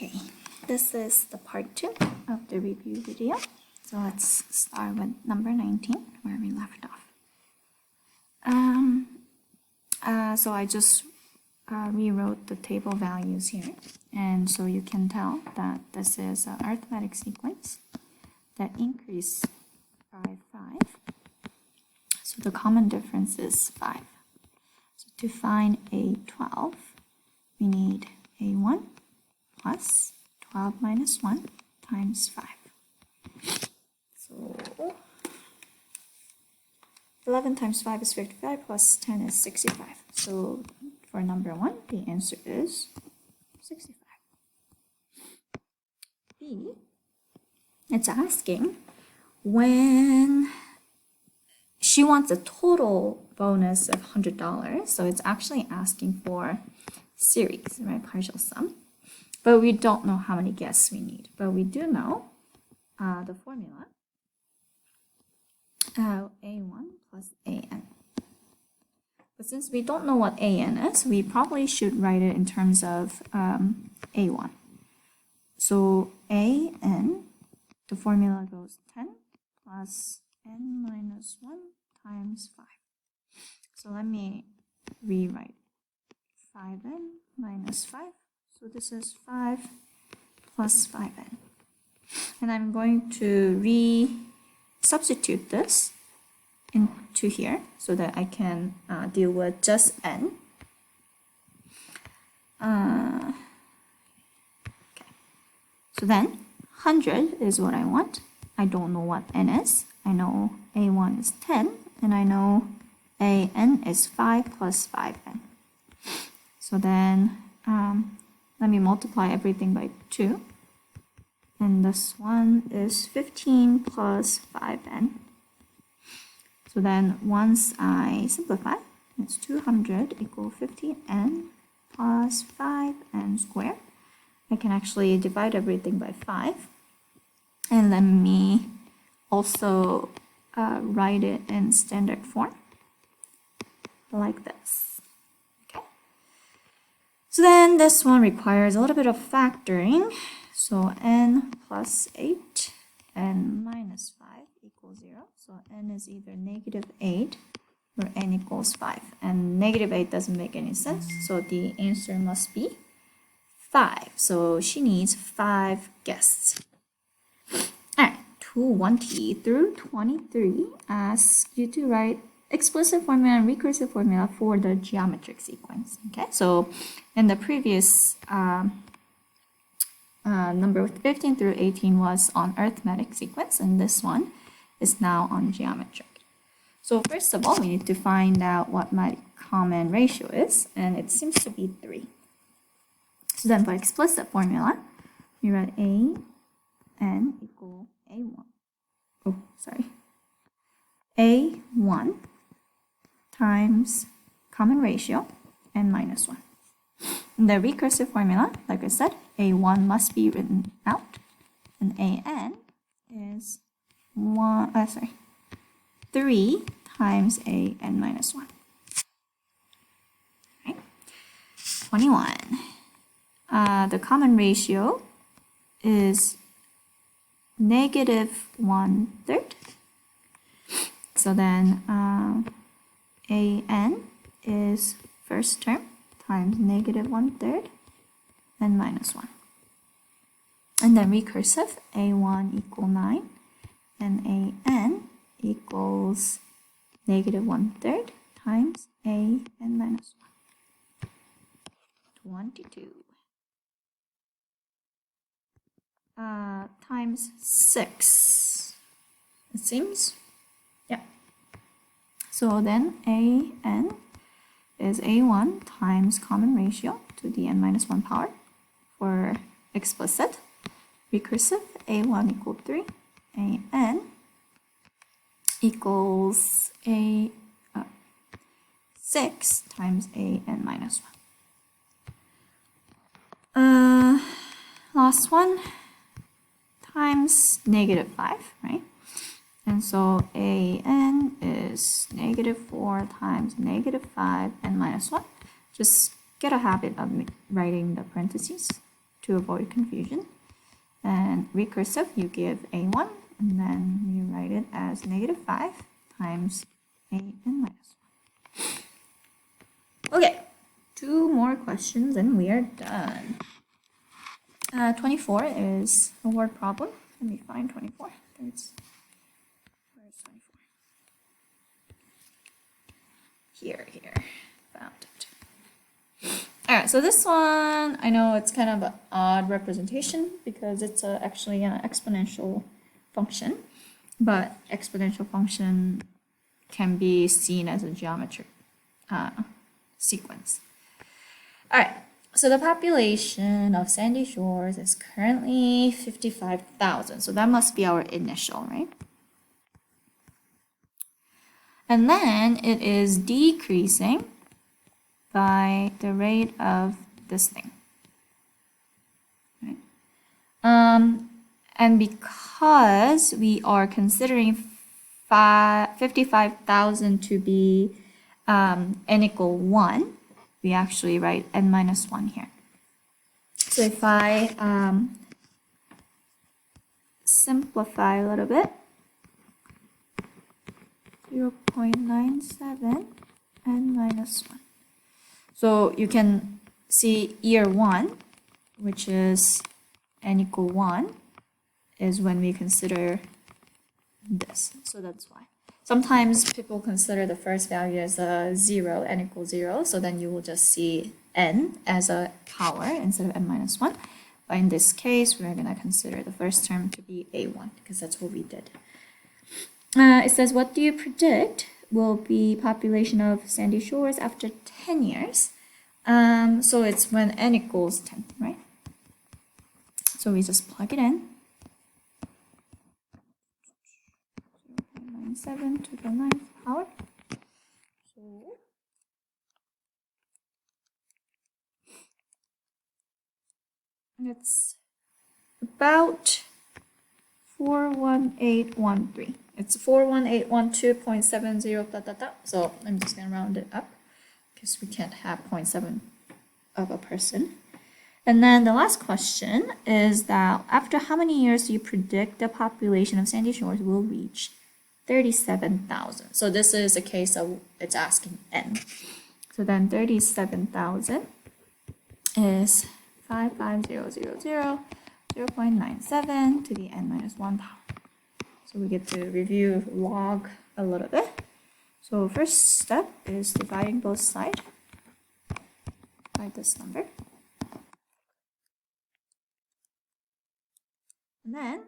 Okay, this is the part 2 of the review video. So let's start with number 19, where we left off. So I just rewrote the table values here. And so you can tell that this is an arithmetic sequence that increase by 5. So the common difference is 5. So to find A12, we need A1 plus 12 minus 1 times 5. So 11 times 5 is 55 plus 10 is 65. So for number 1, the answer is 65. B, it's asking when she wants a total bonus of $100. So it's actually asking for series, right? Partial sum. But we don't know how many guesses we need. But we do know the formula. A1 plus AN. But since we don't know what AN is, we probably should write it in terms of A1. So AN, the formula goes 10 plus N minus 1 times 5. So let me rewrite 5N minus 5. So this is 5 plus 5N. And I'm going to substitute this into here so that I can deal with just N. Okay. So then 100 is what I want. I don't know what N is. I know A1 is 10 and I know AN is 5 plus 5N. So then let me multiply everything by 2. And this one is 15 plus 5N. So then once I simplify, it's 200 equal 50N plus 5N squared. I can actually divide everything by 5. And let me also write it in standard form like this. Okay. So then this one requires a little bit of factoring. So n plus 8 and minus 5 equals 0. So n is either negative 8 or n equals 5. And negative 8 doesn't make any sense. So the answer must be 5. So she needs 5 guests. Alright, 20 through 23 asks you to write explicit formula and recursive formula for the geometric sequence. Okay, so in the previous number 15 through 18 was on arithmetic sequence, and this one is now on geometric. So first of all, we need to find out what my common ratio is, and it seems to be 3. So then for explicit formula, we write AN equal A1. Oh, sorry. A1 times common ratio n minus 1. In the recursive formula, like I said, A1 must be written out, and AN is 3 times AN minus 1. Right? 21. The common ratio is negative 1/3. So then AN is first term times negative 1/3 and minus 1. And then recursive, A1 equal 9 and AN equals negative 1/3 times AN minus 1. 22. Times 6. It seems. Yeah. So then AN is A1 times common ratio to the n minus 1 power for explicit. Recursive, A1 equal 3, AN equals 6 times AN minus 1. Last one times negative 5, right? And so AN is negative 4 times negative 5 and minus 1. Just get a habit of writing the parentheses to avoid confusion. And recursive, you give a1, and then you write it as -5 times a(n minus 1). Okay, 2 more questions and we are done. 24 is a word problem. Let me find 24. Where's 24? Here, found it. Alright, so this one, I know it's kind of an odd representation because it's actually an exponential function, but exponential function can be seen as a geometric sequence. Alright, so the population of Sandy Shores is currently 55,000, so that must be our initial, right? And then it is decreasing by the rate of this thing. Right? And because we are considering 55,000 to be n equal 1, we actually write n minus 1 here. So if I simplify a little bit, 0.97 n minus 1. So you can see year 1, which is n equal 1, is when we consider this. So that's why. Sometimes people consider the first value as a 0, n equals 0, so then you will just see n as a power instead of n minus 1. But in this case, we're going to consider the first term to be a1, because that's what we did. It says, what do you predict will be population of Sandy Shores after 10 years? So it's when n equals 10, right? So we just plug it in. 0.97 to the 9th power. So it's about 41813. It's 41812.70 . So I'm just gonna round it up because we can't have 0.7 of a person. And then the last question is that after how many years do you predict the population of Sandy Shores will reach 37,000? So this is a case of it's asking n. So then 37,000 is 55000 0.97 to the n minus 1 power. So we get to review log a little bit. So first step is dividing both sides by this number. And then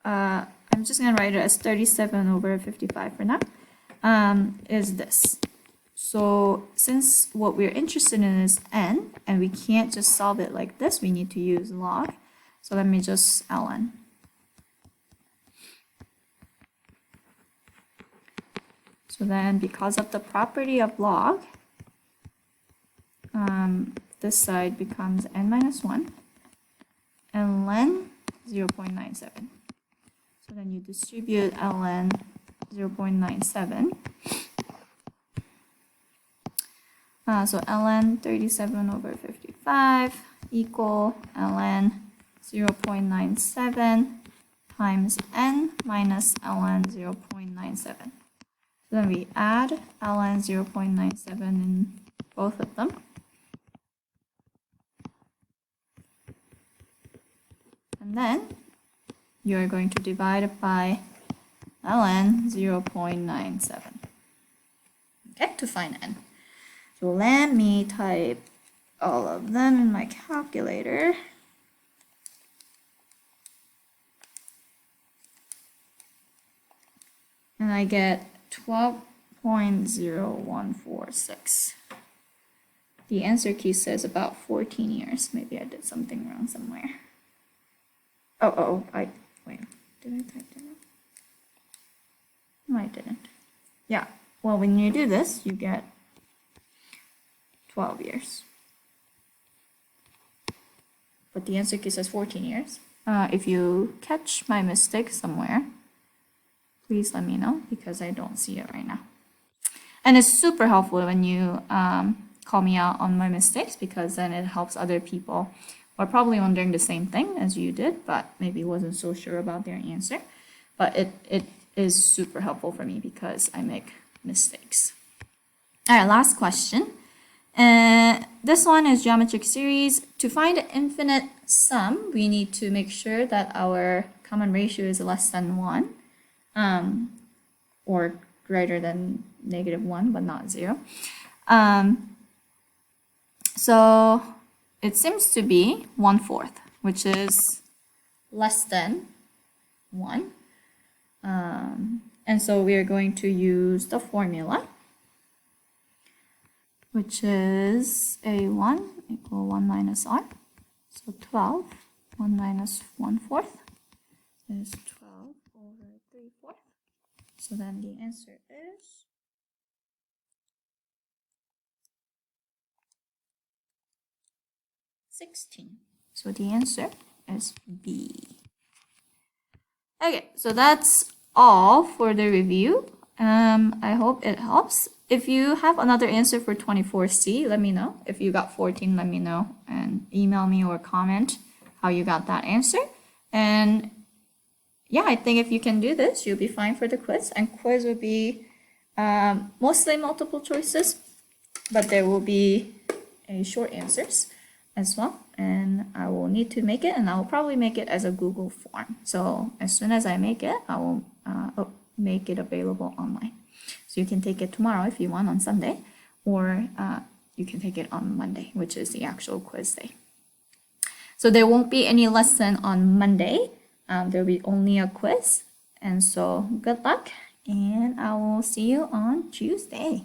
I'm just going to write it as 37 over 55 for now, is this. So since what we're interested in is n, and we can't just solve it like this, we need to use log. So let me just ln. So then because of the property of log, this side becomes n minus 1, and ln 0.97. So then you distribute ln 0.97. So ln 37 over 55 equal ln 0.97 times n minus ln 0.97. So then we add ln 0.97 in both of them. And then you're going to divide it by ln 0.97. Okay, to find n. So let me type all of them in my calculator. And I get 12.0146. The answer key says about 14 years. Maybe I did something wrong somewhere. Wait, did I type that wrong? No, I didn't. Yeah, well, when you do this, you get 12 years. But the answer key says 14 years. If you catch my mistake somewhere, please let me know because I don't see it right now. And it's super helpful when you call me out on my mistakes because then it helps other people or probably wondering the same thing as you did, but maybe wasn't so sure about their answer. But it is super helpful for me because I make mistakes. All right, last question. This one is geometric series. To find the infinite sum, we need to make sure that our common ratio is less than 1, or greater than -1, but not 0. So it seems to be 1/4, which is less than 1. And so we are going to use the formula, which is A1 equal 1 minus R. So 12, 1 minus 1/4 is 12 over 3/4. So then the answer is 16. So the answer is B. Okay, so that's all for the review. I hope it helps. If you have another answer for 24C, let me know. If you got 14, let me know and email me or comment how you got that answer. And yeah, I think if you can do this, you'll be fine for the quiz. And quiz will be mostly multiple choices, but there will be short answers as well. And I will need to make it, and I will probably make it as a Google form. So as soon as I make it, I will make it available online. So you can take it tomorrow if you want on Sunday, or you can take it on Monday, which is the actual quiz day. So there won't be any lesson on Monday. There will be only a quiz. And so good luck, and I will see you on Tuesday.